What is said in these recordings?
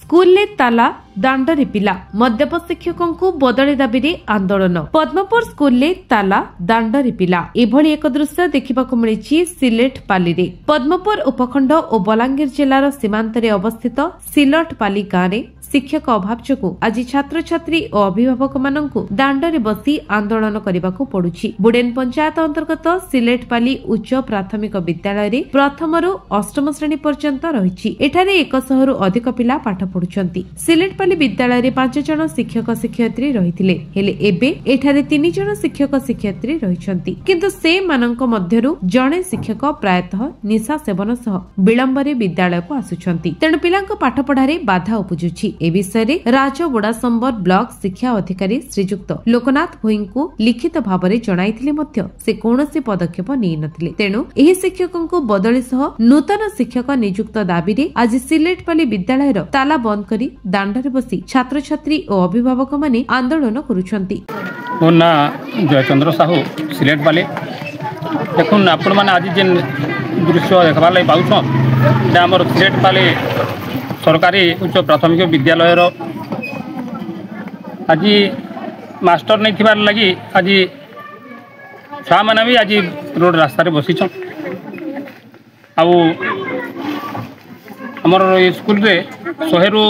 School ताला दांडरे पिला मद्यप शिक्षकों को बदली दाबी आंदोलन पद्मपुर स्कूल ताला दांडरे पिला एभली एक दृश्य देखा मिली सिलेटपाली रे पद्मपुर उपखंड और बलांगीर जिलार सीमांत अवस्थित सिलटपाली गाँव में शिक्षक अभाव जोगु आज छात्र छात्री और अभिभावक मानकु दांडरे बसी आंदोलन करने पड़ुछि। बुडेन पंचायत अंतर्गत सिलेटपाली उच्च प्राथमिक विद्यालय रे प्रथम रु अष्टम श्रेणी पर्यंत रही एठारे 100 रु अधिक पिला पाठ पढ़ुछंती। सिलेटपाली विद्यालय रे 5 जन शिक्षक शिक्षयित्री रहिथिले हेले एबे एठारे 3 जन शिक्षक शिक्षयित्री रहिछंती किंतु से मानक मध्यरु जणे शिक्षक प्रायतः निशा सेवन सह विलंबरे विद्यालय को आसुछंती तेणु पिलांक पाठ पढ़ारे बाधा उपजुछि। ए विषय रे राजबोड़ासंबर ब्लॉक शिक्षा अधिकारी श्रीजुक्त लोकनाथ भोई को लिखित भाव में जणाइथिले मध्य से कौनसी पदक्षेप नै नथिले तेणु एही शिक्षकों को बदली सह नूतन शिक्षक नियुक्त दाबी रे आज सिलेटपाली विद्यालय ताला बंद करी दांडरे बसी छात्र छात्री और अभिभावक माने आंदोलन करुछंती। मो ना जयचंद्र साहू सिलेटपाली देखुन आपण माने आज जेन दृश्य देखबार लागि पाउछन जे हमर सिलेटपाली सरकारी उच्च प्राथमिक विद्यालय आज मास्टर नहीं थिबार लगी आज छुआ मैंने भी आज रोड रास्ता बसीछन आमर स्कूल रे 100 रु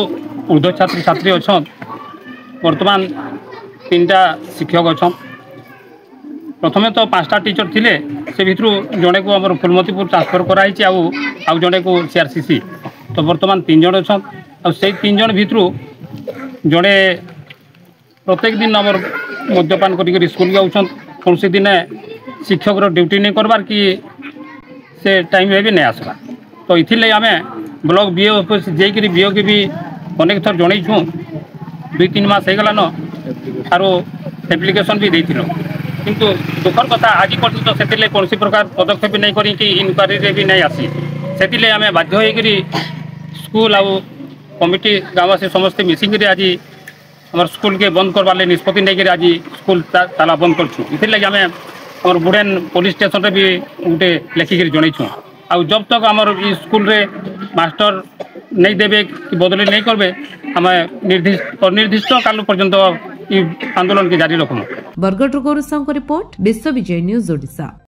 ऊर्ध्व छात्र छात्री अच्छा वर्तमान 3टा शिक्षक अच्छा प्रथमे तो 5टा टीचर थिले से भितरु जड़े को आम फुलमतीपुर ट्रांसफर कराई आउ जड़े को CRCC तो वर्तमान 3 जन अच्छा से 3 जन भितरु जड़े प्रत्येक दिन आम मद्यपान कर स्कूल जाऊँ कौन सी दिन शिक्षक ड्यूटी नहीं करवार कि से टाइम भी नहीं आसवा तो इथिले आम ब्लॉक बीओ ऑफिस जाकर बीओ के भी अनेक थर जनईछूँ 2-3 मास होगलान आर एप्लिकेशन भी देथिलो किंतु दुखर कथा आज पर्यटन से कौन प्रकार पदक्षेप नहीं करी इनक्वारी भी नहीं आसी से आम बाध्य होकर स्कूल आउ कमिटी गाँववासी समस्ते मिसिक आज आम स्कूल के बंद करवार निष्पत्ति नहीं आज स्कूल ताला बंद कर आम आम बुड़ेन पुलिस स्टेशन रे भी गोटे लेखिक जनईछूँ आउ जब तक आम स्कूल रे मास्टर नहीं देवे कि बदली नहीं करबे आम अनिर्दिष्ट काल पर्यंत आंदोलन के जारी रखूँ। बरगढ़ रिपोर्ट विश्व विजय न्यूज ओडिशा।